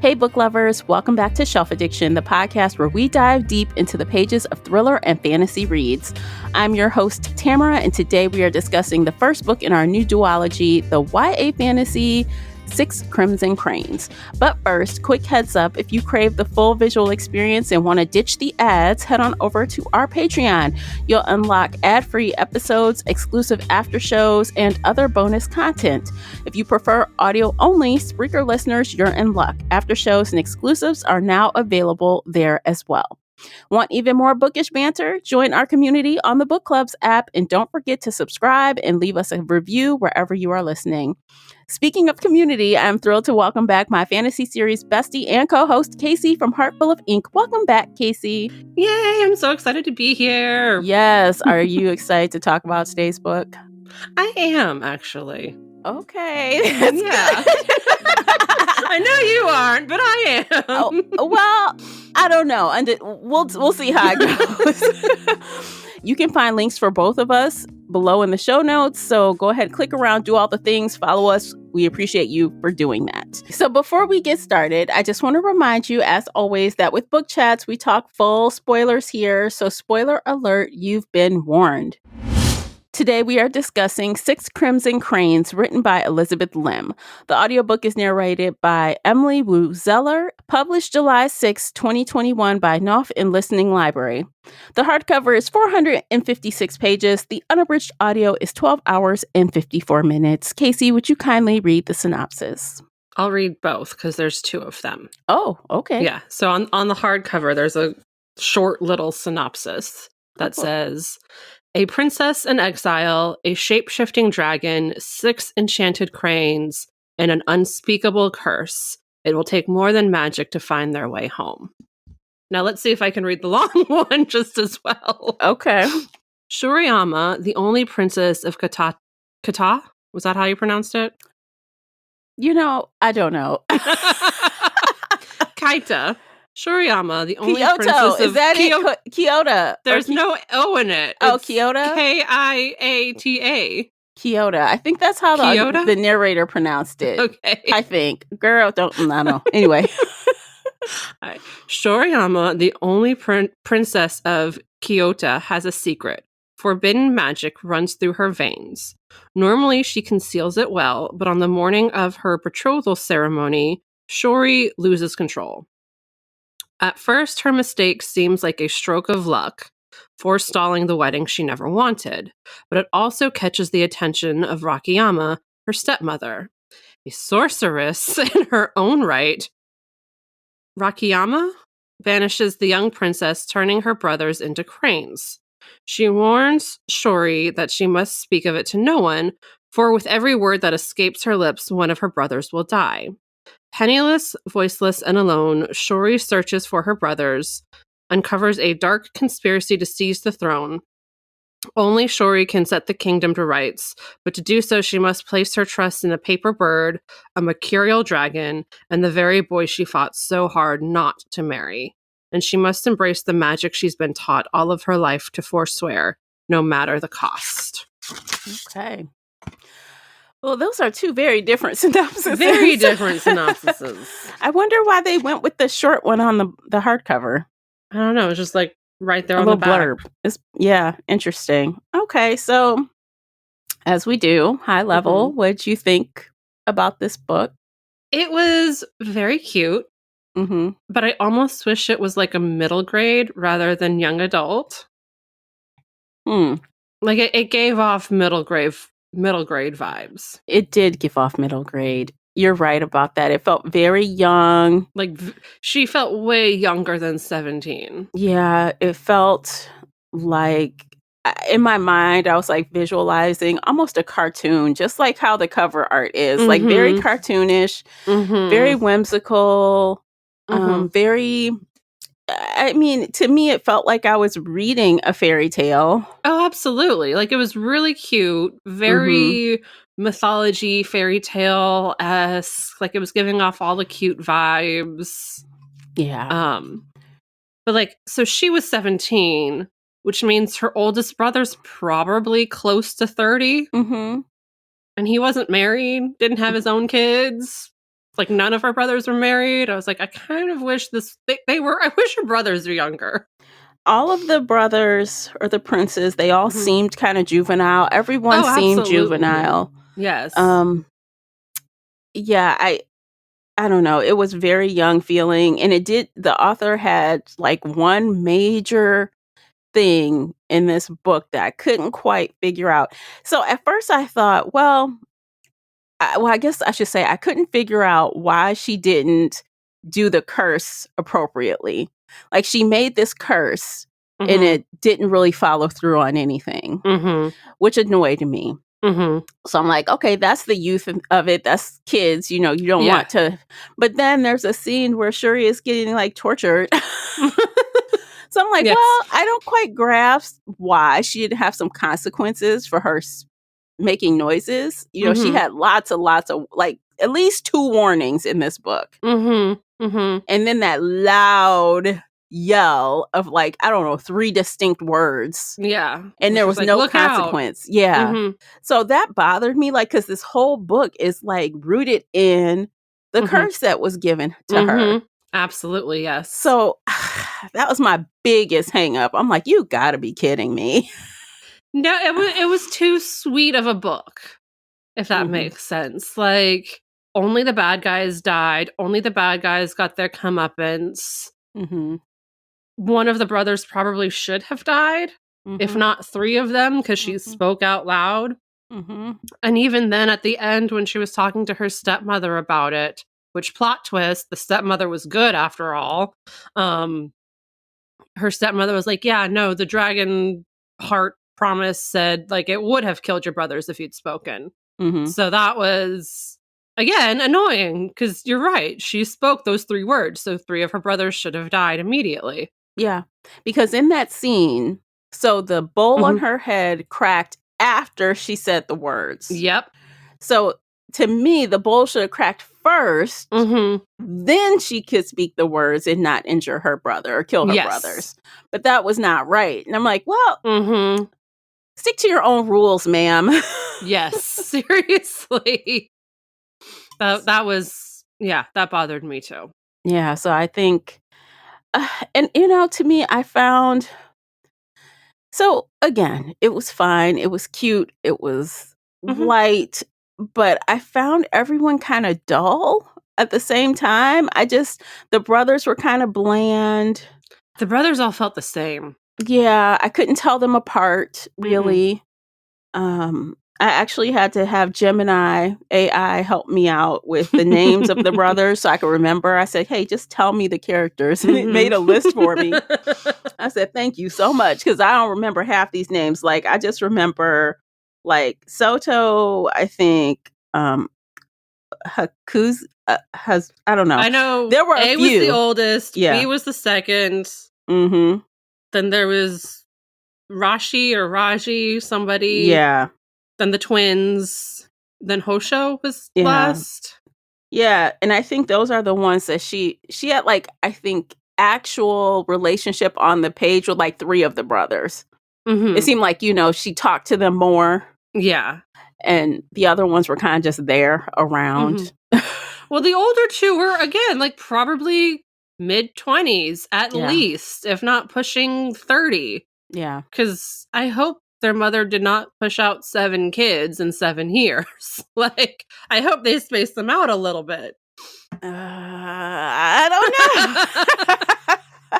Hey, book lovers, welcome back to Shelf Addiction, the podcast where we dive deep into the pages of thriller and fantasy reads. I'm your host, Tamara, and today we are discussing the first book in our new duology, the YA fantasy Six Crimson Cranes. But first, quick heads up, if you crave the full visual experience and want to ditch the ads, head on over to our Patreon. You'll unlock ad-free episodes, exclusive after shows, and other bonus content. If you prefer audio only, Spreaker listeners, you're in luck. After shows and exclusives are now available there as well. Want even more bookish banter? Join our community on the Book Clubs app, and don't forget to subscribe and leave us a review wherever you are listening. Speaking of community, I'm thrilled to welcome back my fantasy series bestie and co-host, Casey from Heartful of Ink. Welcome back, Casey. Yay, I'm so excited to be here. Yes. Are you excited to talk about today's book? I am, actually. Okay. Yeah. I know you aren't, but I am. Well, I don't know. And we'll see how it goes. You can find links for both of us below in the show notes. So go ahead, click around, do all the things, follow us. We appreciate you for doing that. So before we get started, I just want to remind you, as always, that with book chats, we talk full spoilers here. So spoiler alert, you've been warned. Today, we are discussing Six Crimson Cranes, written by Elizabeth Lim. The audiobook is narrated by Emily Wu Zeller, published July 6, 2021 by Knopf and Listening Library. The hardcover is 456 pages. The unabridged audio is 12 hours and 54 minutes. Casey, would you kindly read the synopsis? I'll read both because there's two of them. Oh, okay. Yeah. So on the hardcover, there's a short little synopsis that says, a princess in exile, a shape-shifting dragon, 6 enchanted cranes, and an unspeakable curse. It will take more than magic to find their way home. Now let's see if I can read the long one just as well. Okay. Shuriyama, the only princess of Kata? Was that how you pronounced it? You know, I don't know. Kaita. Shuriyama, the only Kyoto. princess of Is that it? Kyoto. There's no O in it. Oh, Kyoto? Kiata. Kyoto. I think that's how the narrator pronounced it. Okay. I think. Girl, I don't know. Anyway. Shuriyama, the only princess of Kyoto, has a secret. Forbidden magic runs through her veins. Normally, she conceals it well, but on the morning of her betrothal ceremony, Shuri loses control. At first, her mistake seems like a stroke of luck, forestalling the wedding she never wanted, but it also catches the attention of Rakiyama, her stepmother. A sorceress in her own right, Rakiyama banishes the young princess, turning her brothers into cranes. She warns Shuri that she must speak of it to no one, for with every word that escapes her lips, one of her brothers will die. Penniless, voiceless, and alone, Shuri searches for her brothers, uncovers a dark conspiracy to seize the throne. Only Shuri can set the kingdom to rights, but to do so she must place her trust in a paper bird, a mercurial dragon, and the very boy she fought so hard not to marry. And she must embrace the magic she's been taught all of her life to forswear, no matter the cost. Okay. Well, those are two very different synopses. Very different synopsises. I wonder why they went with the short one on the hardcover. I don't know. It's just like right there on the back. Blurb. Interesting. Okay, so as we do, high level, what'd you think about this book? It was very cute, but I almost wish it was like a middle grade rather than young adult. Like it gave off middle grade vibes. It did give off middle grade. You're right about that. It felt very young. Like she felt way younger than 17. Yeah, it felt like in my mind, I was like visualizing almost a cartoon, just like how the cover art is, like very cartoonish, very whimsical, very. I mean, to me, it felt like I was reading a fairy tale. Oh, absolutely. Like it was really cute, very mythology, fairy tale-esque. Like it was giving off all the cute vibes. Yeah. But like, so she was 17, which means her oldest brother's probably close to 30. And he wasn't married, didn't have his own kids. Like, none of her brothers were married. I was like, I kind of wish I wish her brothers were younger. All of the brothers or the princes, they all seemed kind of juvenile. Everyone seemed absolutely. juvenile. Yes. Yeah, I don't know. It was very young feeling, and the author had like one major thing in this book that I couldn't quite figure out. So at first I thought, well, I guess I should say I couldn't figure out why she didn't do the curse appropriately. Like, she made this curse and it didn't really follow through on anything, which annoyed me. So I'm like, okay, that's the youth of it. That's kids, you don't want to. But then there's a scene where Shuri is getting like tortured. So I'm like, well, I don't quite grasp why she didn't have some consequences for her making noises. She had lots of like at least 2 warnings in this book. And then that loud yell of like, I don't know, 3 distinct words. Yeah. And there was like, no consequence. Out. Yeah. So that bothered me, like, because this whole book is like rooted in the curse that was given to her. Absolutely, yes. So that was my biggest hang up. I'm like, you gotta be kidding me. No, it was too sweet of a book, if that makes sense. Like, only the bad guys died. Only the bad guys got their comeuppance. One of the brothers probably should have died, if not 3 of them, because she spoke out loud. And even then, at the end, when she was talking to her stepmother about it, which plot twist, the stepmother was good after all. Her stepmother was like, yeah, no, the dragon heart promise said, like, it would have killed your brothers if you'd spoken. So that was, again, annoying, because you're right. She spoke those 3 words, so 3 of her brothers should have died immediately. Yeah, because in that scene, so the bowl on her head cracked after she said the words. Yep. So to me, the bowl should have cracked first, then she could speak the words and not injure her brother or kill her brothers. But that was not right. And I'm like, well, stick to your own rules, ma'am. Yes, seriously. That was, that bothered me too. Yeah, so I think, and to me, I found, so again, it was fine. It was cute. It was light, but I found everyone kind of dull at the same time. The brothers were kind of bland. The brothers all felt the same. Yeah, I couldn't tell them apart, really. I actually had to have Gemini AI help me out with the names of the brothers so I could remember. I said, hey, just tell me the characters. And it made a list for me. I said, thank you so much, because I don't remember half these names. Like, I just remember, like, Soto, I think, Hakuz, I don't know. I know there were A a few. was the oldest, B was the second. Then there was Rashi or Raji, somebody. Yeah. Then the twins. Then Hosho was last. Yeah, and I think those are the ones that she had, like, I think, actual relationship on the page with like 3 of the brothers. It seemed like, she talked to them more. Yeah. And the other ones were kind of just there around. Well, the older 2 were, again, like, probably mid-20s at least, if not pushing 30. Yeah. Because I hope their mother did not push out 7 kids in 7 years. Like, I hope they spaced them out a little bit. I don't know.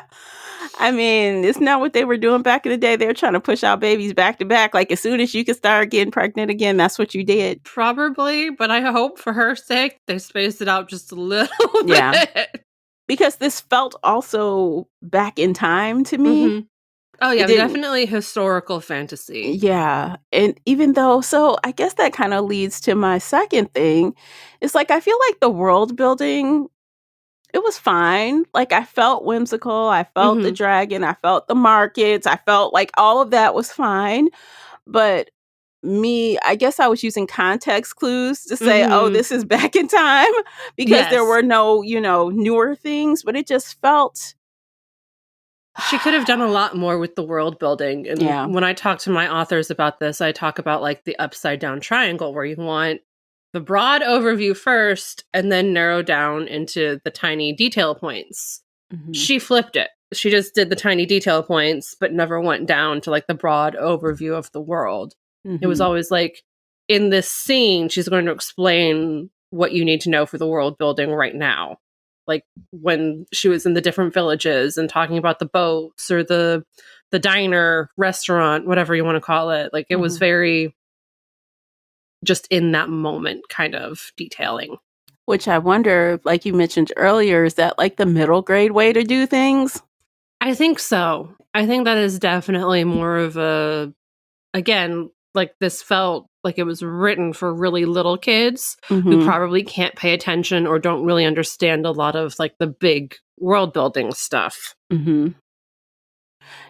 I mean, isn't that what they were doing back in the day? They were trying to push out babies back to back. Like, as soon as you could start getting pregnant again, that's what you did. Probably, but I hope for her sake they spaced it out just a little bit. Yeah. Because this felt also back in time to me. Oh, yeah, definitely historical fantasy. Yeah. And even though, so I guess that kind of leads to my second thing. It's like, I feel like the world building, it was fine. Like, I felt whimsical. I felt the dragon. I felt the markets. I felt like all of that was fine. But I guess I was using context clues to say, oh, this is back in time, because there were no, newer things, but it just felt. She could have done a lot more with the world building. And when I talk to my authors about this, I talk about like the upside down triangle, where you want the broad overview first and then narrow down into the tiny detail points. Mm-hmm. She flipped it. She just did the tiny detail points, but never went down to like the broad overview of the world. Mm-hmm. It was always like, in this scene, she's going to explain what you need to know for the world building right now. Like when she was in the different villages and talking about the boats or the diner, restaurant, whatever you want to call it. Like it was very just in that moment kind of detailing. Which I wonder, like you mentioned earlier, is that like the middle grade way to do things? I think so. I think that is definitely more of a, again, like this felt like it was written for really little kids who probably can't pay attention or don't really understand a lot of like the big world building stuff. Mm-hmm.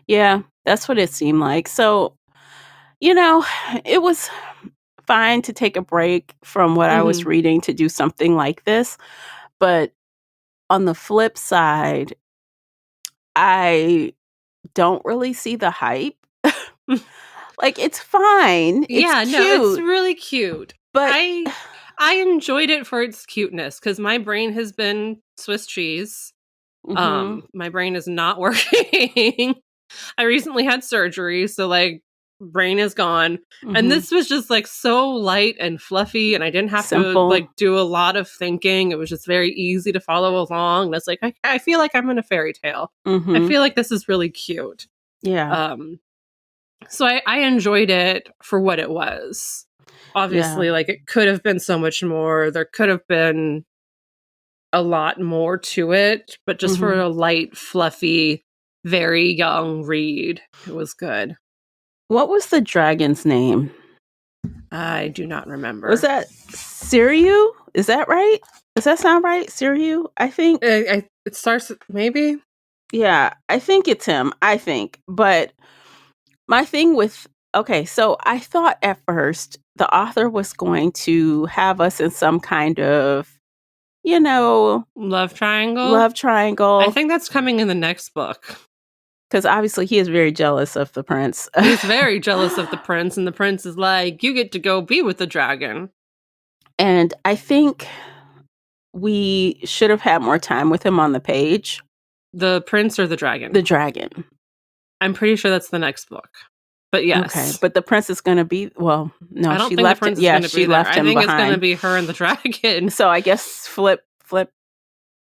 Yeah, that's what it seemed like. So, it was fine to take a break from what I was reading to do something like this. But on the flip side, I don't really see the hype. Like, it's fine. It's cute. It's really cute. But I enjoyed it for its cuteness because my brain has been Swiss cheese. My brain is not working. I recently had surgery, so like brain is gone. And this was just like so light and fluffy, and I didn't have to like do a lot of thinking. It was just very easy to follow along. And it's like I feel like I'm in a fairy tale. I feel like this is really cute. Yeah. So I enjoyed it for what it was. Obviously, like it could have been so much more. There could have been a lot more to it, but just for a light, fluffy, very young read, it was good. What was the dragon's name? I do not remember. Was that Siriu? Is that right? Does that sound right? Siriu? I think. It starts maybe? Yeah, I think it's him. I think. But my thing with... Okay, so I thought at first the author was going to have us in some kind of, love triangle. Love triangle. I think that's coming in the next book. Because obviously he is very jealous of the prince. He's very jealous of the prince, and the prince is like, you get to go be with the dragon. And I think we should have had more time with him on the page. The prince or the dragon? The dragon. I'm pretty sure that's the next book. But yes. Okay, but the prince is going to be... Well, no, I don't she think left the prince it. Yeah, is she left him I think behind. it's going to be her and the dragon. So I guess flip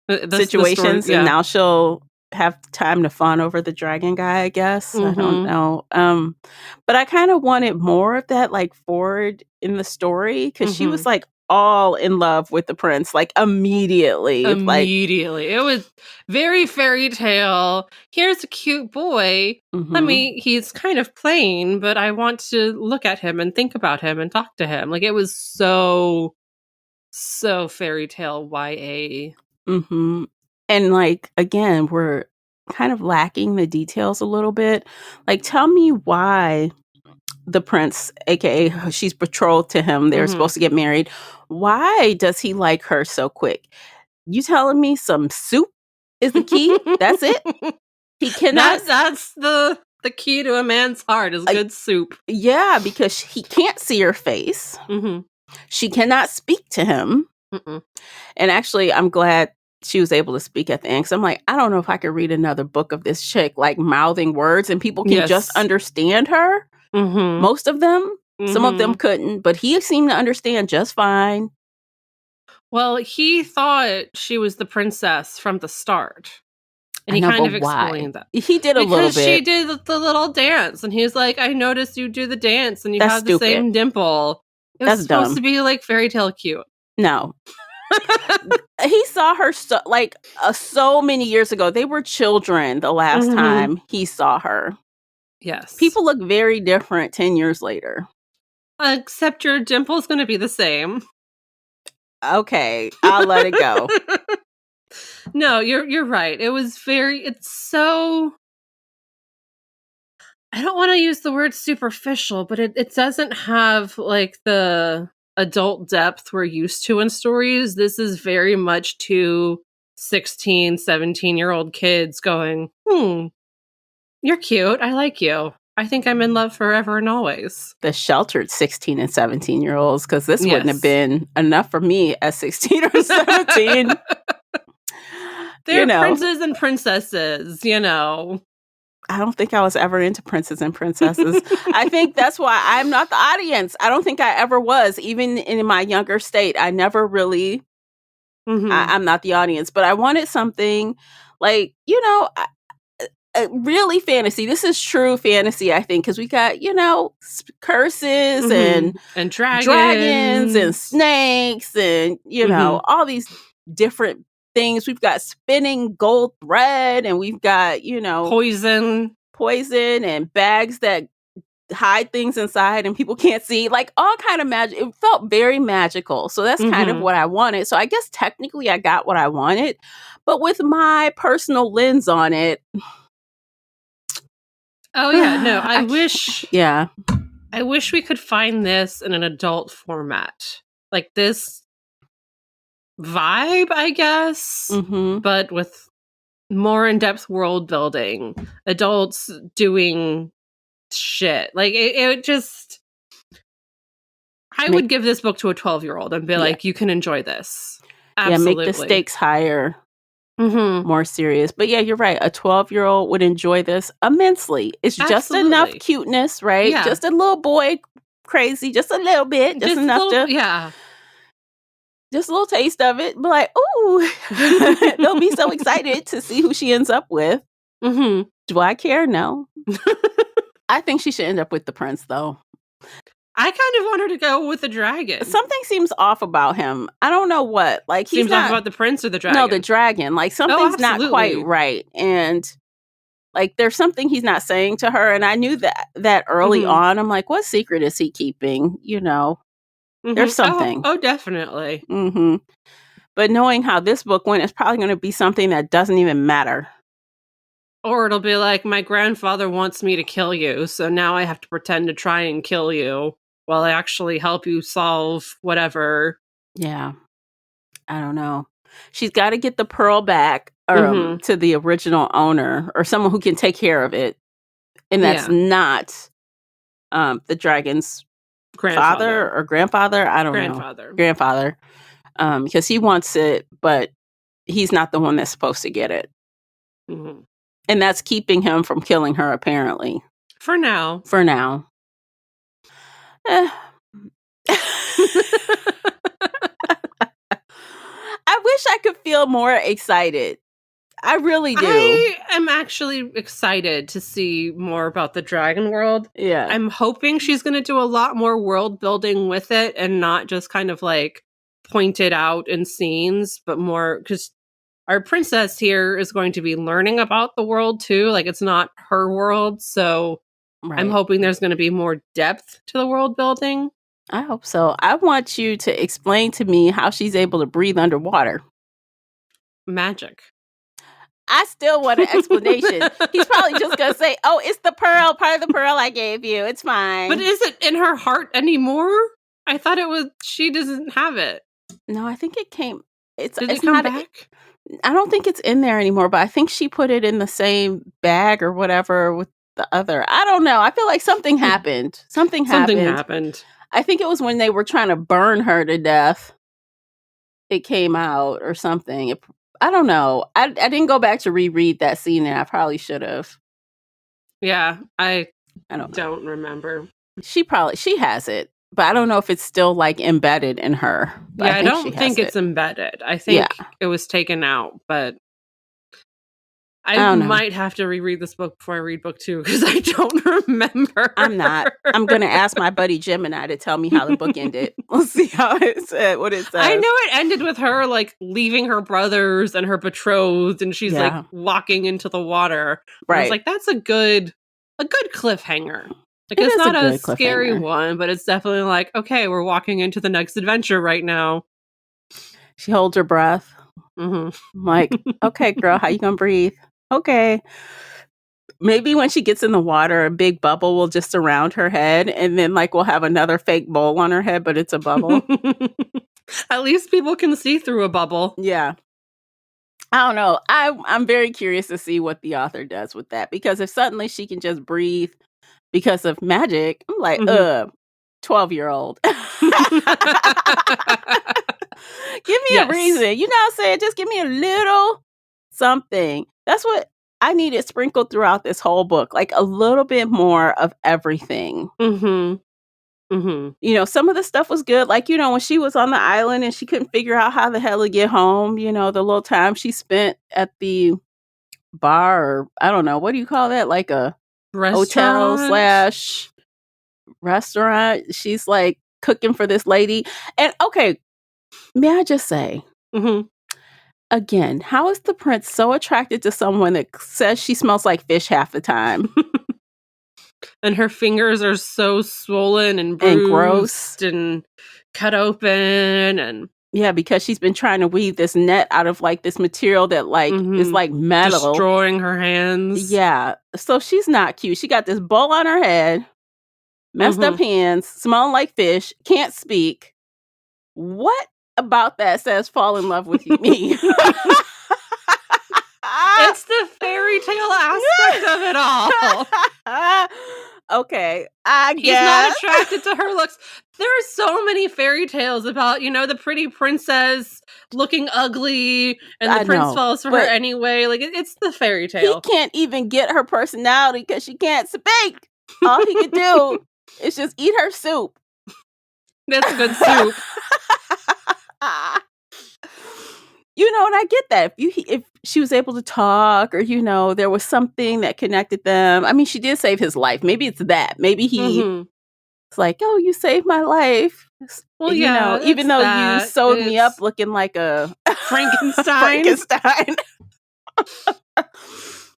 situations, and now she'll have time to fawn over the dragon guy, I guess. I don't know. But I kind of wanted more of that, like, forward in the story, because she was, like, all in love with the prince, like, immediately. It was very fairy tale. Here's a cute boy. He's kind of plain, but I want to look at him and think about him and talk to him. Like, it was so fairy tale YA. And, like, again, we're kind of lacking the details a little bit. Like, tell me why the prince, aka she's betrothed to him, they're supposed to get married. Why does he like her so quick? You telling me some soup is the key? That's it? He cannot... That's the key to a man's heart is good soup. Yeah, because he can't see her face. She cannot speak to him. And actually, I'm glad she was able to speak at the end. Because I'm like, I don't know if I could read another book of this chick, like, mouthing words and people can just understand her. Most of them. Some of them couldn't, but he seemed to understand just fine. Well, he thought she was the princess from the start. And he kind of explained that. He did a little bit. Because she did the little dance. And he was like, I noticed you do the dance and you have the same dimple. It was supposed to be like fairy tale cute. No. He saw her so many years ago. They were children the last time he saw her. Yes. People look very different 10 years later. Except your dimple's going to be the same. Okay, I'll let it go. No, you're right. It's so... I don't want to use the word superficial, but it doesn't have like the adult depth we're used to in stories. This is very much two 16, 17-year-old kids going, you're cute. I like you. I think I'm in love forever and always. The sheltered 16 and 17-year-olds, because this wouldn't have Yes. been enough for me at 16 or 17. They're princes and princesses, you know. I don't think I was ever into princes and princesses. I think that's why I'm not the audience. I don't think I ever was, even in my younger state. I never really, I'm not the audience, but I wanted something like, you know, really fantasy. This is true fantasy, I think, because we got, you know, curses and dragons and snakes and, you know, all these different things. We've got spinning gold thread, and we've got, you know, poison and bags that hide things inside and people can't see, like all kind of magic. It felt very magical. So that's kind of what I wanted. So I guess technically I got what I wanted, but with my personal lens on it. Oh yeah, no, I wish we could find this in an adult format. Like this vibe, I guess, but with more in-depth world building, adults doing shit. Like it just, I would give this book to a 12-year-old and be like, you can enjoy this. Absolutely. Yeah, make the stakes higher, more serious. But yeah, you're right. A 12-year-old would enjoy this immensely. It's just enough cuteness, right? Yeah. Just a little boy crazy, just a little bit, just enough to just a little taste of it. But like, ooh, they'll be so excited to see who she ends up with. Do I care? No. I think she should end up with the prince, though. I kind of want her to go with the dragon. Something seems off about him. I don't know what. Like, seems off about the prince or the dragon? No, the dragon. Like, something's not quite right. And like, there's something he's not saying to her. And I knew that early on. I'm like, what secret is he keeping? You know, there's something. Oh, definitely. But knowing how this book went, it's probably going to be something that doesn't even matter. Or it'll be like, my grandfather wants me to kill you, so now I have to pretend to try and kill you while I actually help you solve whatever. Yeah. I don't know. She's got to get the pearl back to the original owner or someone who can take care of it. And that's not the dragon's father or grandfather. I don't know. Grandfather. Because he wants it, but he's not the one that's supposed to get it. And that's keeping him from killing her, apparently. For now. I wish I could feel more excited. I really do. I am actually excited to see more about the dragon world. Yeah. I'm hoping she's going to do a lot more world building with it and not just kind of like point it out in scenes, but more because our princess here is going to be learning about the world too. Like, it's not her world. So I'm hoping there's going to be more depth to the world building. I hope so. I want you to explain to me how she's able to breathe underwater. Magic. I still want an explanation. He's probably just going to say, oh, it's the pearl, part of the pearl I gave you. It's fine. But is it in her heart anymore? I thought it was, she doesn't have it. No, I think it came. Did it come back? I don't think it's in there anymore, but I think she put it in the same bag or whatever with the other. I don't know. I feel like something happened. Something happened. I think it was when they were trying to burn her to death. It came out or something. I don't know. I didn't go back to reread that scene, and I probably should have. Yeah, I don't remember. She has it. But I don't know if it's still like embedded in her. Yeah, I don't think it's embedded. I think it was taken out, but I might have to reread this book before I read book 2 because I don't remember. I'm not. I'm going to ask my buddy Gemini to tell me how the book ended. We'll see how it said, what it says. I know it ended with her like leaving her brothers and her betrothed, and she's like walking into the water. Right. I was like, that's a good cliffhanger. Like, it's not a scary one, but it's definitely like, okay, we're walking into the next adventure right now. She holds her breath. I'm like, okay, girl, how you gonna breathe? Okay. Maybe when she gets in the water, a big bubble will just surround her head, and then like we'll have another fake bowl on her head, but it's a bubble. At least people can see through a bubble. Yeah. I don't know. I'm very curious to see what the author does with that, because if suddenly she can just breathe because of magic. I'm like, 12-year-old. Give me a reason. You know what I'm saying? Just give me a little something. That's what I needed sprinkled throughout this whole book. Like a little bit more of everything. You know, some of the stuff was good. Like, you know, when she was on the island and she couldn't figure out how the hell to get home, you know, the little time she spent at the bar, or I don't know, what do you call that? Like a hotel / restaurant. She's like cooking for this lady. And okay, may I just say, again, how is the prince so attracted to someone that says she smells like fish half the time? And her fingers are so swollen and bruised and gross and cut open, and yeah, because she's been trying to weave this net out of like this material that like is like metal, destroying her hands. Yeah, so she's not cute. She got this bowl on her head, messed up hands, smelling like fish, can't speak. What about that says fall in love with me? It's the fairy tale aspect of it all. Okay, I guess. He's not attracted to her looks. There are so many fairy tales about, you know, the pretty princess looking ugly and the prince falls for her anyway. Like, it's the fairy tale. He can't even get her personality because she can't speak. All he could do is just eat her soup. That's good soup. You know, and I get that. If she was able to talk, or, you know, there was something that connected them. I mean, she did save his life. Maybe it's that. Maybe it's like, oh, you saved my life. Well, you know, even though you sewed me up looking like a Frankenstein. Frankenstein.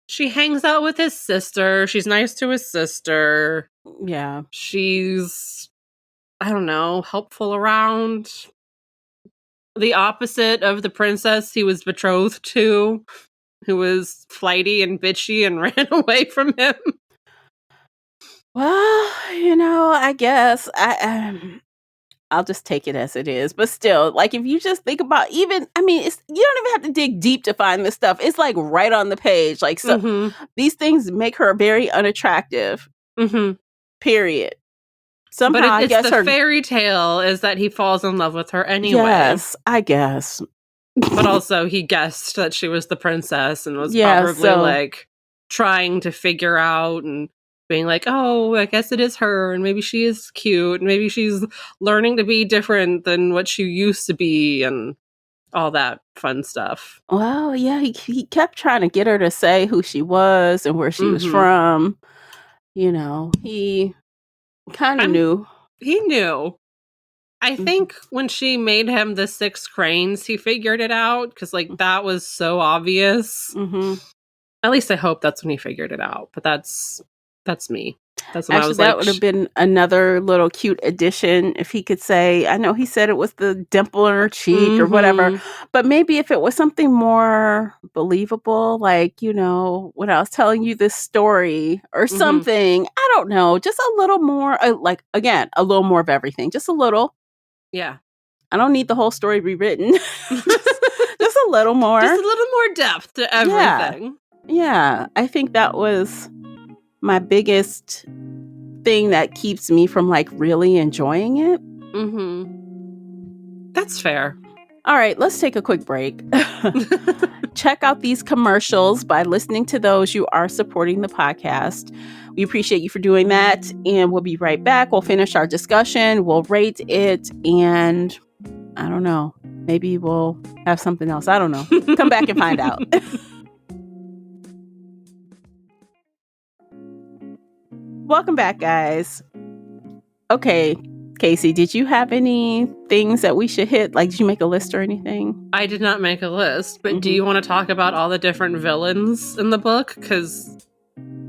She hangs out with his sister. She's nice to his sister. Yeah. She's, I don't know, helpful around. The opposite of the princess he was betrothed to, who was flighty and bitchy and ran away from him. Well, you know, I guess I'll just take it as it is. But still, like, if you just think about you don't even have to dig deep to find this stuff. It's like right on the page. Like, so these things make her very unattractive. Period. Somehow, but I guess the fairy tale is that he falls in love with her anyway. Yes, I guess. But also, he guessed that she was the princess and was probably like trying to figure out and being like, oh, I guess it is her, and maybe she is cute, and maybe she's learning to be different than what she used to be, and all that fun stuff. Well, yeah, he kept trying to get her to say who she was and where she was from. You know, he kind of knew. He knew. I think when she made him the 6 cranes, he figured it out, because like that was so obvious. At least I hope that's when he figured it out. But that's me. That's when actually, I was that would have been another little cute addition if he could say. I know he said it was the dimple in her cheek or whatever, but maybe if it was something more believable, like, you know, when I was telling you this story or something. I don't know, just a little more. Like, again, a little more of everything, just a little. Yeah. I don't need the whole story rewritten. just a little more. Just a little more depth to everything. Yeah. I think that was my biggest thing that keeps me from like really enjoying it. That's fair. All right, let's take a quick break. Check out these commercials. By listening to those, you are supporting the podcast. We appreciate you for doing that. And we'll be right back. We'll finish our discussion. We'll rate it. And I don't know, maybe we'll have something else. I don't know. Come back and find out. Welcome back, guys. Okay, Casey, did you have any things that we should hit? Like, did you make a list or anything? I did not make a list, but do you want to talk about all the different villains in the book? Because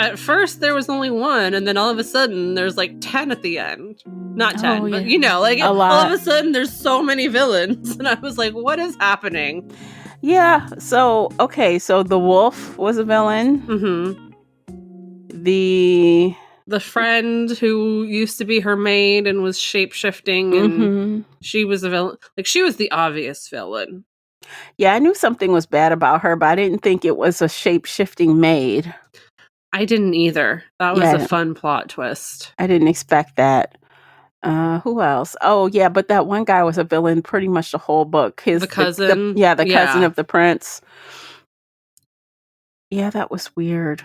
at first there was only one, and then all of a sudden there's like 10 at the end. Not 10, but you know, like all of a sudden there's so many villains. And I was like, what is happening? Yeah, so, okay, so the wolf was a villain. The friend who used to be her maid and was shape-shifting, and she was a villain. Like, she was the obvious villain. Yeah, I knew something was bad about her, but I didn't think it was a shape-shifting maid. I didn't either. That was a fun plot twist. I didn't expect that. Who else? Oh, yeah, but that one guy was a villain pretty much the whole book. The cousin? The cousin of the prince. Yeah, that was weird.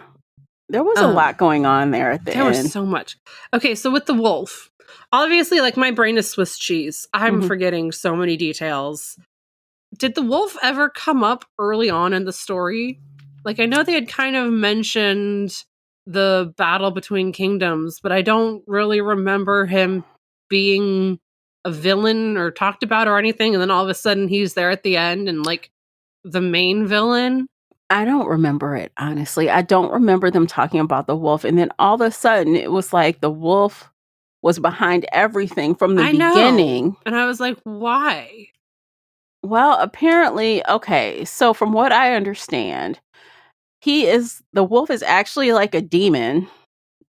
There was a lot going on there at the end. There was so much. Okay, so with the wolf, obviously, like, my brain is Swiss cheese. I'm forgetting so many details. Did the wolf ever come up early on in the story? Like, I know they had kind of mentioned the battle between kingdoms, but I don't really remember him being a villain or talked about or anything. And then all of a sudden he's there at the end and, like, the main villain. I don't remember it, honestly. I don't remember them talking about the wolf. And then all of a sudden it was like the wolf was behind everything from the beginning. And I was like, why? Well, apparently, okay, so from what I understand, the wolf is actually like a demon.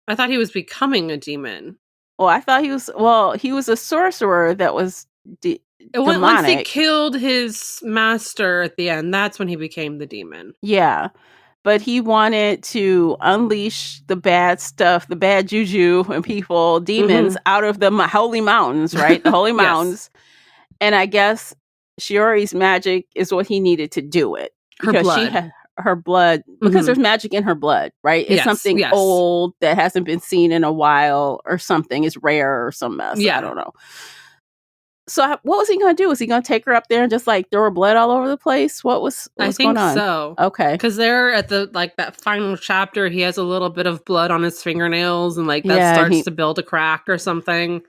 I thought he was becoming a demon. Well, I thought he was a sorcerer that was demonic. Once he killed his master at the end, that's when he became the demon. Yeah. But he wanted to unleash the bad stuff, the bad juju and people, demons, out of the holy mountains, right? The holy mountains. And I guess Shiori's magic is what he needed to do it. Her blood, because there's magic in her blood, right? It's something old that hasn't been seen in a while or something. It's rare or some mess. Yeah. I don't know. So what was he going to do? Was he going to take her up there and just like throw her blood all over the place? What was going on? I think so. Okay. Because they're at that final chapter, he has a little bit of blood on his fingernails and like that starts to build a crack or something.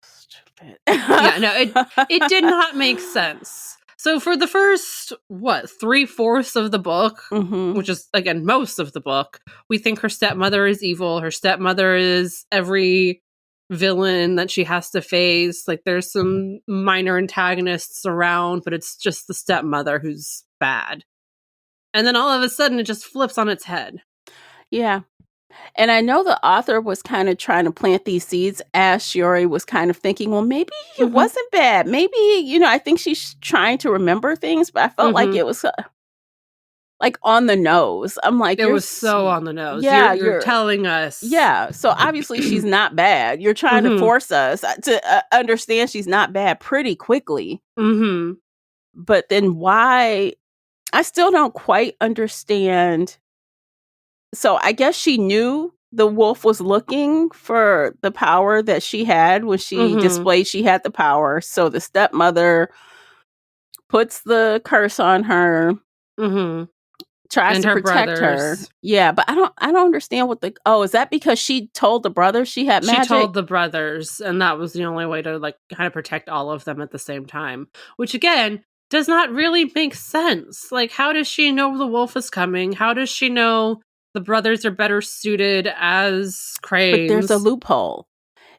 Stupid. It did not make sense. So for the first, 3/4 of the book, which is, again, most of the book, we think her stepmother is evil. Her stepmother is every villain that she has to face. Like, there's some minor antagonists around, but it's just the stepmother who's bad. And then all of a sudden, it just flips on its head. Yeah. And I know the author was kind of trying to plant these seeds as Shiori was kind of thinking, well, maybe it wasn't bad. Maybe, I think she's trying to remember things, but I felt like it was like on the nose. I'm like, it was so on the nose. Yeah, you're telling us. Yeah. So obviously she's not bad. You're trying to force us to understand she's not bad pretty quickly. But then why? I still don't quite understand. So I guess she knew the wolf was looking for the power that she had when she displayed she had the power. So the stepmother puts the curse on her, tries to protect her. Yeah, but I don't understand is that because she told the brothers she had magic? She told the brothers, and that was the only way to like kind of protect all of them at the same time. Which again does not really make sense. Like, how does she know the wolf is coming? How does she know the brothers are better suited as cranes? But there's a loophole.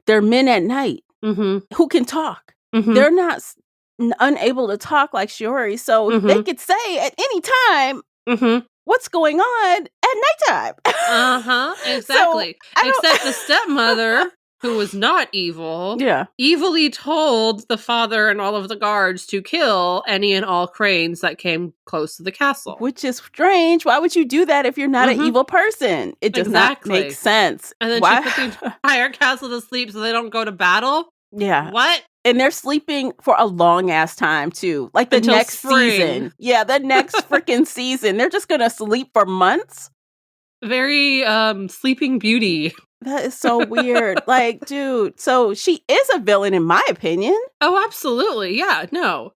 They're men at night who can talk. They're not unable to talk like Shiori, so they could say at any time what's going on at nighttime. Exactly. So, except the stepmother, who was not evil, evilly told the father and all of the guards to kill any and all cranes that came close to the castle. Which is strange. Why would you do that if you're not an evil person? It does not make sense. And then she put the entire castle to sleep so they don't go to battle? Yeah. What? And they're sleeping for a long ass time too. Like the next season. Yeah, the next freaking season. They're just going to sleep for months. Very Sleeping Beauty. That is so weird. Like, dude, so she is a villain in my opinion. Oh, absolutely. Yeah, no.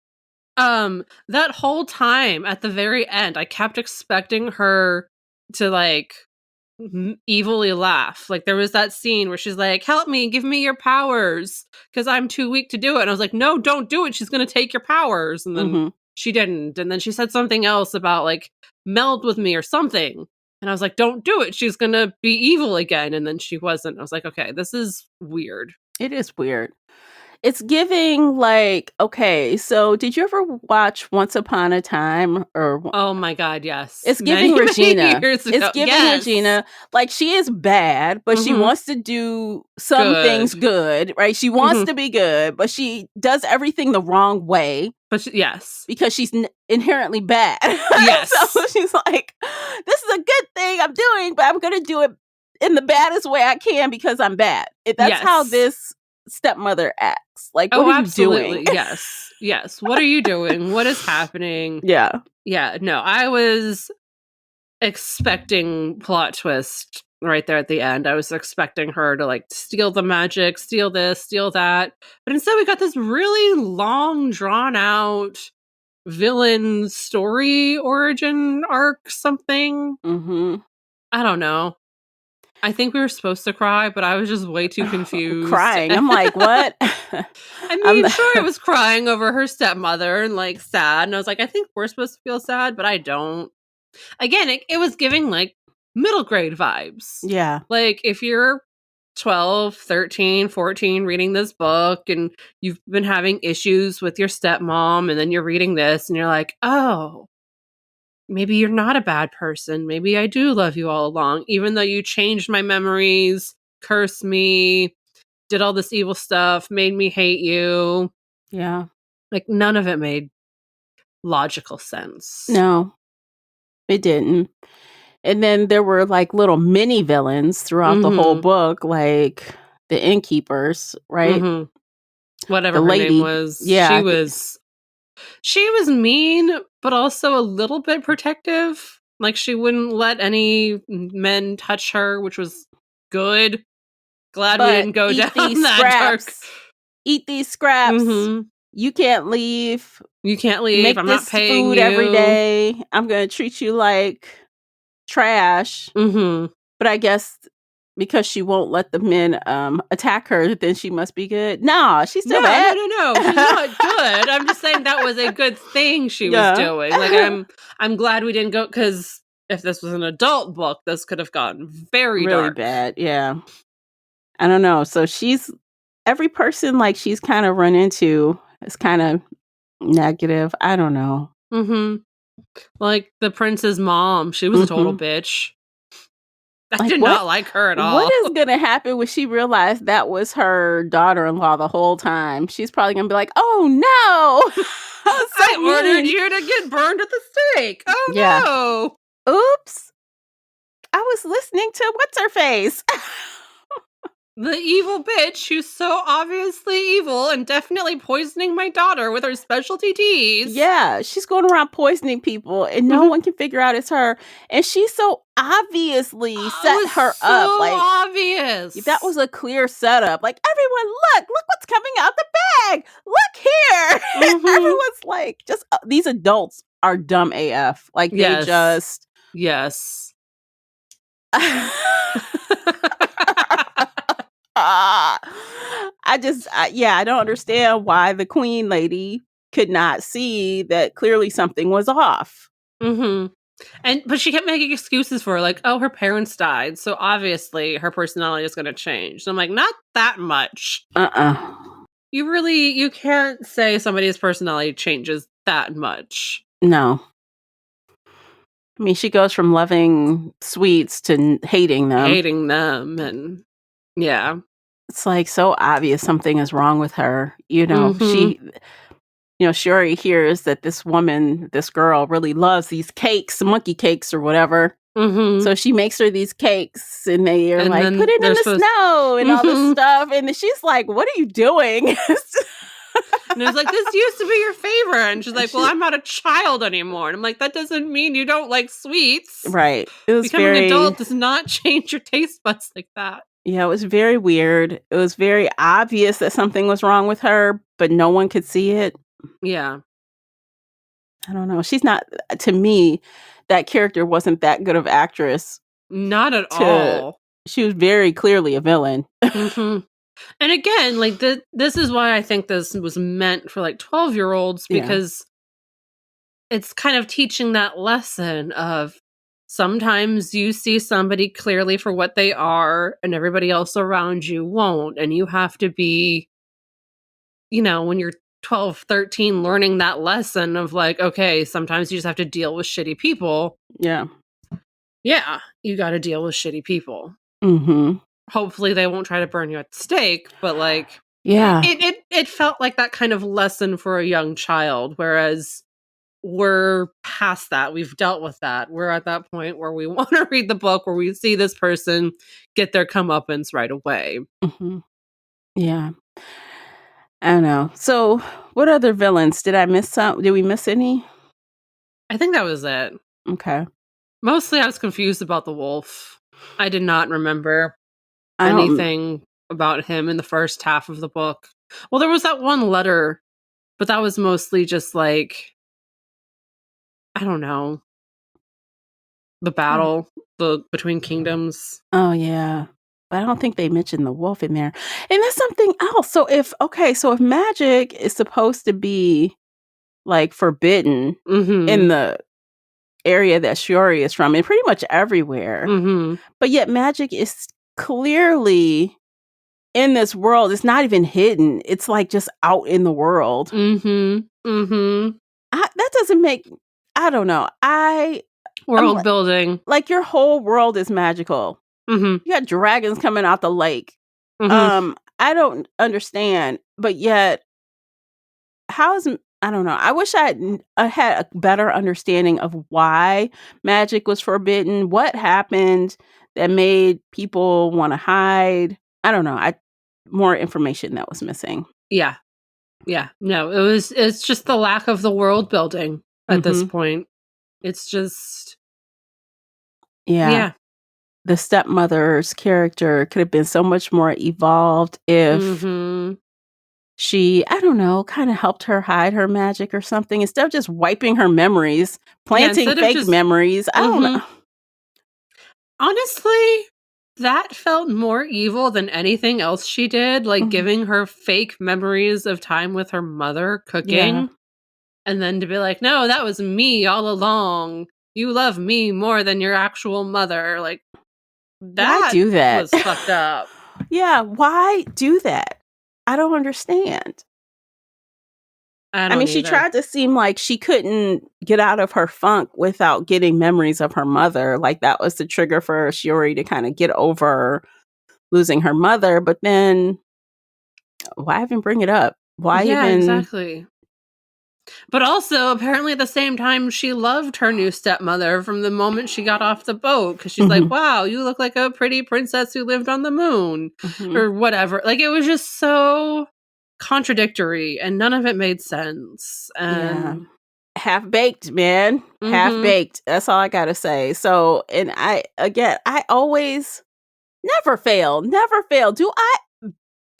That whole time at the very end, I kept expecting her to like evilly laugh. Like, there was that scene where she's like, help me, give me your powers, because I'm too weak to do it. And I was like, no, don't do it. She's going to take your powers. And then she didn't. And then she said something else about like, meld with me or something. And I was like, don't do it. She's going to be evil again. And then she wasn't. I was like, okay, this is weird. It is weird. It's giving like, okay, so did you ever watch Once Upon a Time? Oh my God, yes. It's giving Regina. It's giving Regina. Like, she is bad, but she wants to do some things good, right? She wants to be good, but she does everything the wrong way. yes. Because she's inherently bad. Yes. So she's like, this is a good thing I'm doing, but I'm going to do it in the baddest way I can because I'm bad. That's how this stepmother acts. Like, what are you doing? Yes. Yes. What are you doing? What is happening? Yeah. Yeah. No, I was expecting plot twist right there at the end. I was expecting her to like steal the magic, steal this, steal that. But instead we got this really long, drawn out villain story origin arc something. Mm-hmm. I don't know. I think we were supposed to cry, but I was just way too confused. Crying. I'm like, what? I mean, sure, I was crying over her stepmother and like sad. And I was like, I think we're supposed to feel sad, but I don't. Again, it was giving like middle grade vibes. Yeah. Like if you're 12, 13, 14 reading this book and you've been having issues with your stepmom and then you're reading this and you're like, oh, maybe you're not a bad person. Maybe I do love you all along, even though you changed my memories, cursed me, did all this evil stuff, made me hate you. Yeah. Like none of it made logical sense. No, it didn't. And then there were like little mini villains throughout the whole book, like the innkeepers, right? Whatever the her lady. name was. Yeah. She was mean, but also a little bit protective. Like she wouldn't let any men touch her, which was good. Glad we didn't go down that dark. Eat these scraps. You can't leave. You can't leave. Make I'm this not paying food you every day. I'm going to treat you like trash. But I guess because she won't let the men attack her, then she must be good. No, she's still bad. No. She's not good. I'm just saying that was a good thing she was doing. Like I'm glad we didn't go, because if this was an adult book, this could have gotten very really dark. Bad. Yeah. I don't know. So every person like she's kind of run into is kind of negative. I don't know. Like the prince's mom, she was a total bitch. I did not like her at all. What is going to happen when she realized that was her daughter-in-law the whole time? She's probably going to be like, oh, no. I ordered you to get burned at the stake. Oh, no. Oops. I was listening to what's-her-face. The evil bitch who's so obviously evil and definitely poisoning my daughter with her specialty teas. Yeah, she's going around poisoning people and no one can figure out it's her. And she so obviously set her up. Like obvious. That was a clear setup. Like, everyone, look what's coming out the bag. Look here. Everyone's like, just these adults are dumb AF. Like they just. Yes. I don't understand why the queen lady could not see that clearly something was off. But she kept making excuses for her, like, oh, her parents died, so obviously her personality is going to change. So I'm like, not that much. You can't say somebody's personality changes that much. No. I mean, she goes from loving sweets to hating them. And yeah. It's like so obvious something is wrong with her. She already hears that this girl really loves these cakes, monkey cakes or whatever. So she makes her these cakes and they are like, put it in the snow and all this stuff. And she's like, what are you doing? And it was like, this used to be your favorite. And she's like, well, I'm not a child anymore. And I'm like, that doesn't mean you don't like sweets. Right. It was Becoming an adult does not change your taste buds like that. Yeah, it was very weird. It was very obvious that something was wrong with her, but no one could see it. Yeah. I don't know. She's not, to me, that character wasn't that good of actress. Not at all. She was very clearly a villain. And again, like this is why I think this was meant for like 12-year-olds, because it's kind of teaching that lesson of sometimes you see somebody clearly for what they are and everybody else around you won't. And you have to be, when you're 12, 13, learning that lesson of like, okay, sometimes you just have to deal with shitty people. Yeah. Yeah, you got to deal with shitty people. Mm-hmm. Hopefully they won't try to burn you at the stake, but like... Yeah. It felt like that kind of lesson for a young child, whereas we're past that. We've dealt with that. We're at that point where we want to read the book where we see this person get their comeuppance right away. Hmm. Yeah. I don't know. So, what other villains did I miss? Did we miss any? I think that was it. Okay. Mostly I was confused about the wolf. I did not remember I don't. anything about him in the first half of the book. Well, there was that one letter, but that was mostly just like, I don't know, the battle between kingdoms. Oh yeah. But I don't think they mentioned the wolf in there. And that's something else. So if magic is supposed to be like forbidden in Mm-hmm. the area that Shiori is from, and pretty much everywhere, Mm-hmm. but yet magic is clearly in this world. It's not even hidden. It's like just out in the world. Mm-hmm. Mm-hmm. That doesn't make. I don't know. I'm World building. like your whole world is magical. Mm-hmm. You got dragons coming out the lake. Mm-hmm. I don't understand, but yet I don't know. I wish I had a better understanding of why magic was forbidden. What happened that made people want to hide? I don't know. More information that was missing. Yeah. Yeah. No, it's just the lack of the world building at this point. It's just Yeah. The stepmother's character could have been so much more evolved if she, I don't know, kind of helped her hide her magic or something instead of just wiping her memories, planting fake memories. I don't know. Honestly, that felt more evil than anything else she did, like giving her fake memories of time with her mother cooking. Yeah. And then to be like, no, that was me all along. You love me more than your actual mother. Like, Why do that? Was fucked up. Yeah, why do that? I don't understand. I mean, she tried to seem like she couldn't get out of her funk without getting memories of her mother. Like that was the trigger for Shiori to kind of get over losing her mother. But then why even bring it up? Why even? Exactly. But also, apparently at the same time, she loved her new stepmother from the moment she got off the boat. Because she's like, wow, you look like a pretty princess who lived on the moon. Or whatever. Like, it was just so contradictory. And none of it made sense. And half-baked, man. Half-baked. That's all I got to say. So, and I always never fail. Do I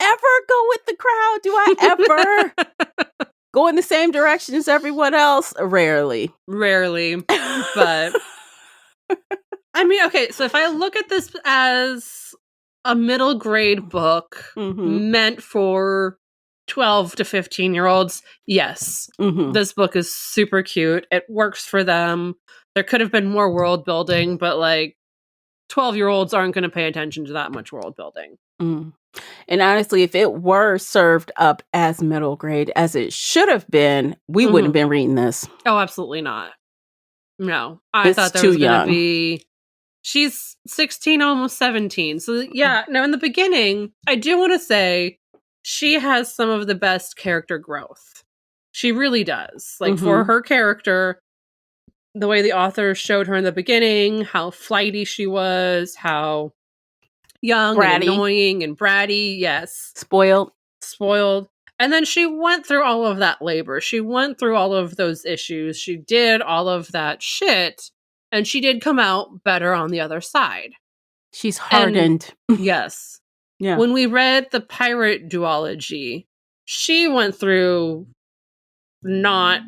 ever go with the crowd? Do I ever go in the same direction as everyone else? Rarely. But I mean, okay, so if I look at this as a middle grade book meant for 12 to 15-year-olds, yes, this book is super cute. It works for them. There could have been more world building, but like 12-year-olds aren't going to pay attention to that much world building. And honestly, if it were served up as middle grade as it should have been, we wouldn't have been reading this. Oh, absolutely not. No. I thought there was going to be... She's 16, almost 17. So yeah, now in the beginning, I do want to say she has some of the best character growth. She really does. Like for her character, the way the author showed her in the beginning, how flighty she was, how young and annoying and bratty. Yes. Spoiled. And then she went through all of that labor. She went through all of those issues. She did all of that shit. And she did come out better on the other side. She's hardened. Yes. Yeah. When we read the pirate duology, she went through not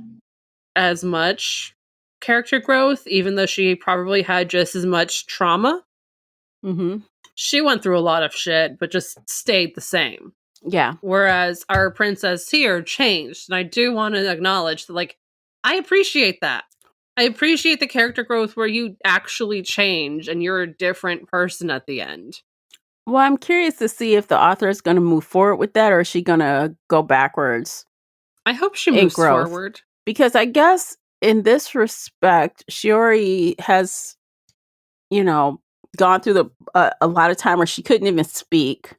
as much character growth, even though she probably had just as much trauma. She went through a lot of shit, but just stayed the same. Yeah. Whereas our princess here changed. And I do want to acknowledge that, like, I appreciate that. I appreciate the character growth where you actually change and you're a different person at the end. Well, I'm curious to see if the author is going to move forward with that or is she going to go backwards? I hope she moves forward. Because I guess in this respect, Shiori has, gone through a lot of time where she couldn't even speak.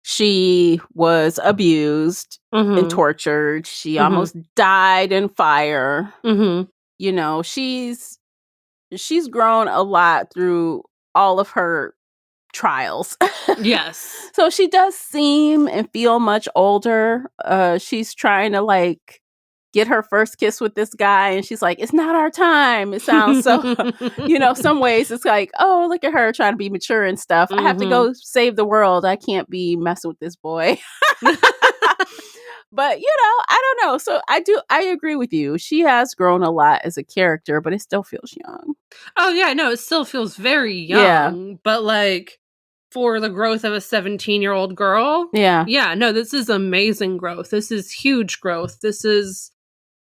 She was abused and tortured. She almost died in fire. You know, she's grown a lot through all of her trials. Yes. So she does seem and feel much older. She's trying to like get her first kiss with this guy, and she's like, it's not our time. It sounds so, you know, some ways it's like, oh, look at her trying to be mature and stuff. I have to go save the world. I can't be messing with this boy. But, you know, I don't know. So I agree with you. She has grown a lot as a character, but it still feels young. Oh, yeah, no, it still feels very young, but like for the growth of a 17-year-old girl, yeah, no, this is amazing growth. This is huge growth. This is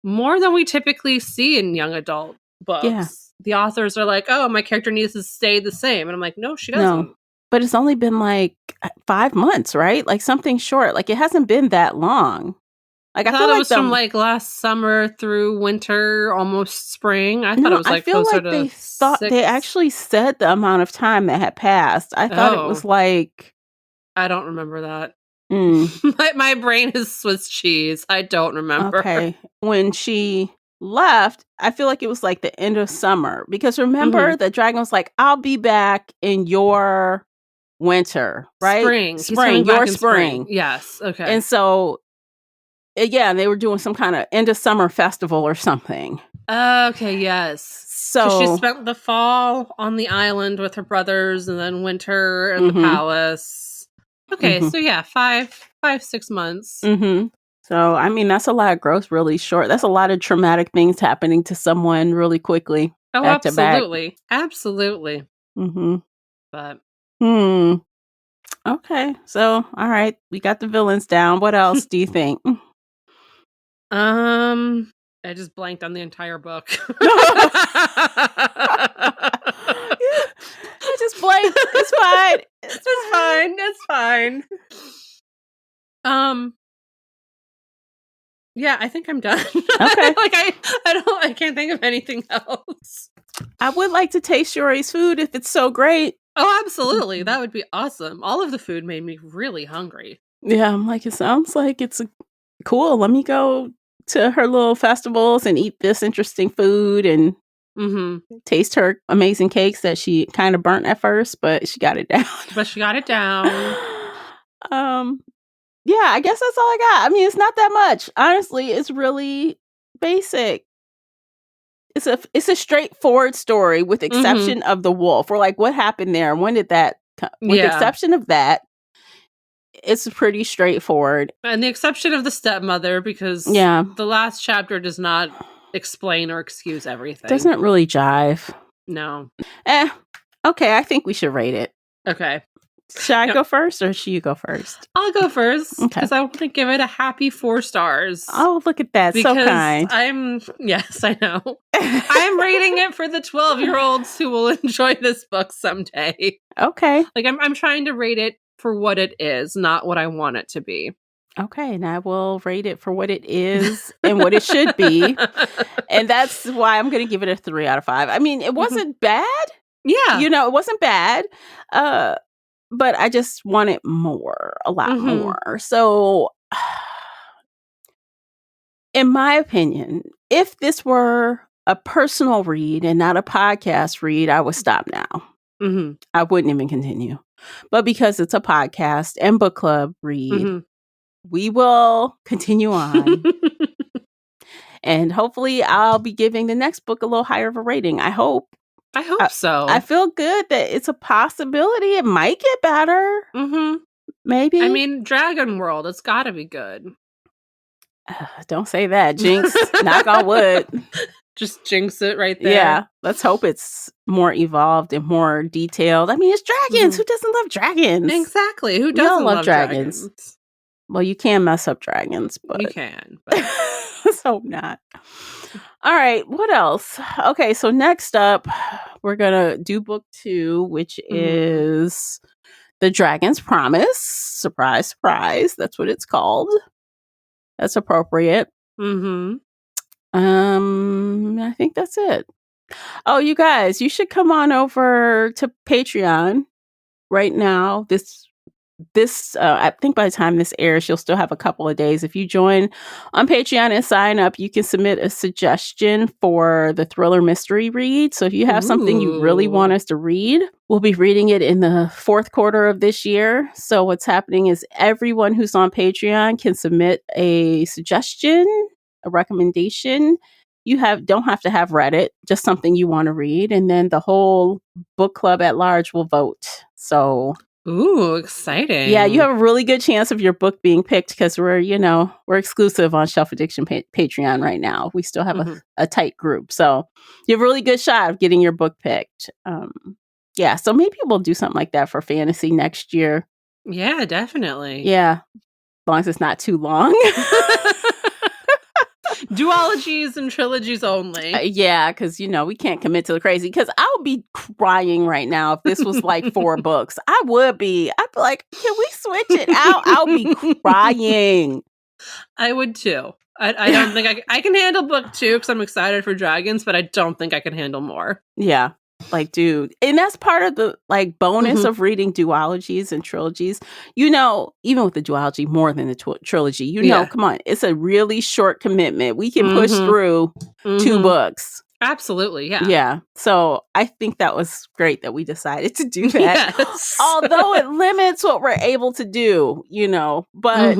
more than we typically see in young adult books. Yeah. The authors are like, oh, my character needs to stay the same. And I'm like, no, she doesn't. No, but it's only been like 5 months, right? Like something short. Like it hasn't been that long. Like I thought it was from like last summer through winter, almost spring. I thought it was like I feel closer like to they thought they actually said the amount of time that had passed. I thought it was like I don't remember that. My brain is Swiss cheese. I don't remember. Okay. When she left, I feel like it was like the end of summer because remember the dragon was like, I'll be back in your winter, right? Spring. Your spring. Yes. Okay. And so, yeah, they were doing some kind of end of summer festival or something. Okay, yes. So she spent the fall on the island with her brothers and then winter in the palace. Okay, so yeah, 6 months. So, I mean, that's a lot of growth really short. That's a lot of traumatic things happening to someone really quickly. Oh, back to back. Absolutely. But okay, so all right, we got the villains down. What else do you think? I just blanked on the entire book. I just blanked. It's fine. It's fine. Yeah, I think I'm done. Okay. Like I can't think of anything else. I would like to taste Yori's food if it's so great. Oh, absolutely. That would be awesome. All of the food made me really hungry. Yeah, I'm like, it sounds like it's cool. Let me go to her little festivals and eat this interesting food and taste her amazing cakes that she kind of burnt at first, but she got it down. Yeah, I guess that's all I got. I mean, it's not that much. Honestly, it's really basic. It's a straightforward story with exception of the wolf. We're like, what happened there? When did that come? With the exception of that, it's pretty straightforward. And the exception of the stepmother, because the last chapter does not explain or excuse everything. Doesn't really jive. No. Okay, I think we should rate it. Okay. Should I go first or should you go first? I'll go first because I want to give it a happy 4 stars. Oh, look at that. So kind. Yes, I know. I'm rating it for the 12-year-olds who will enjoy this book someday. Okay. Like I'm trying to rate it for what it is, not what I want it to be. Okay, and I will rate it for what it is and what it should be. And that's why I'm going to give it a 3 out of 5. I mean, it wasn't bad. Yeah. You know, it wasn't bad. But I just wanted more, a lot more. So, in my opinion, if this were a personal read and not a podcast read, I would stop now. I wouldn't even continue. But because it's a podcast and book club read, we will continue on. And hopefully I'll be giving the next book a little higher of a rating. I hope so. I feel good that it's a possibility. It might get better. Maybe. I mean, Dragon World, it's got to be good. Don't say that, Jinx. Knock on wood. Just jinx it right there. Yeah. Let's hope it's more evolved and more detailed. I mean, it's dragons. Who doesn't love dragons? Exactly. Who doesn't love dragons? Well, you can mess up dragons, but you can. But let's hope not. All right, what else? Okay, so next up, we're gonna do book 2, which is The Dragon's Promise. Surprise, surprise. That's what it's called. That's appropriate. I think that's it. Oh, you guys, you should come on over to Patreon right now. This I think by the time this airs, you'll still have a couple of days. If you join on Patreon and sign up, you can submit a suggestion for the thriller mystery read. So if you have something you really want us to read, we'll be reading it in the fourth quarter of this year. So what's happening is everyone who's on Patreon can submit a suggestion, a recommendation. You don't have to have read it, just something you want to read. And then the whole book club at large will vote. So ooh, exciting. yeah, you have a really good chance of your book being picked because we're exclusive on Shelf Addiction Patreon right now. We still have a tight group. So you have a really good shot of getting your book picked. Yeah, so maybe we'll do something like that for fantasy next year. Yeah, definitely. Yeah, as long as it's not too long. Duologies and trilogies only. Yeah, because, we can't commit to the crazy. Because I would be crying right now if this was like 4 books. I would be. I'd be like, can we switch it out? I'll be crying. I would too. I don't think I can handle book 2 because I'm excited for dragons, but I don't think I can handle more. Yeah. Like, dude. And that's part of the bonus of reading duologies and trilogies. Even with the duology, more than the trilogy, come on, it's a really short commitment. We can push through 2 books. Absolutely, yeah. Yeah. So I think that was great that we decided to do that. Yes. Although it limits what we're able to do, but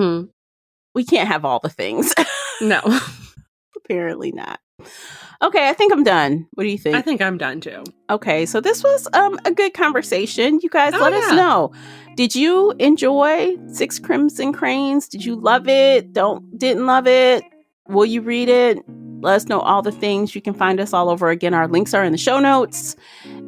we can't have all the things. No. Apparently not. Okay, I think I'm done. What do you think? I think I'm done too. Okay, so this was a good conversation. You guys let us know. Did you enjoy 6 Crimson Cranes? Did you love it? Didn't love it? Will you read it? Let us know all the things. You can find us all over again. Our links are in the show notes.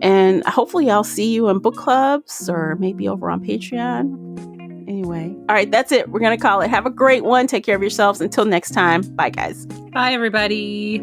And hopefully I'll see you in book clubs or maybe over on Patreon. Anyway, all right, that's it. We're going to call it. Have a great one. Take care of yourselves. Until next time. Bye, guys. Bye, everybody.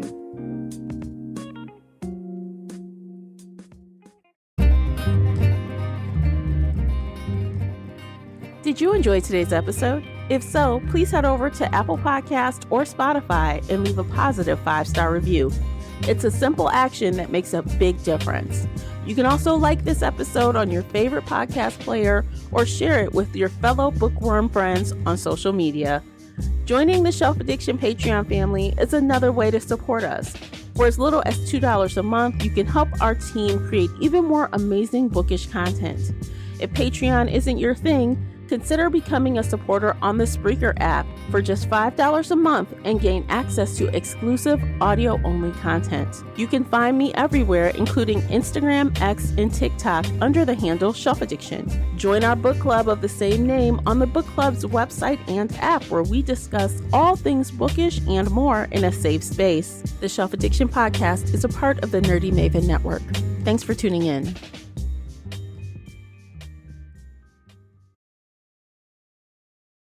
Did you enjoy today's episode? If so, please head over to Apple Podcast or Spotify and leave a positive 5-star review. It's a simple action that makes a big difference. You can also like this episode on your favorite podcast player or share it with your fellow bookworm friends on social media. Joining the Shelf Addiction Patreon family is another way to support us. For as little as $2 a month, you can help our team create even more amazing bookish content. If Patreon isn't your thing, consider becoming a supporter on the Spreaker app for just $5 a month and gain access to exclusive audio-only content. You can find me everywhere, including Instagram, X, and TikTok under the handle Shelf Addiction. Join our book club of the same name on the book club's website and app, where we discuss all things bookish and more in a safe space. The Shelf Addiction podcast is a part of the Nerdy Maven Network. Thanks for tuning in.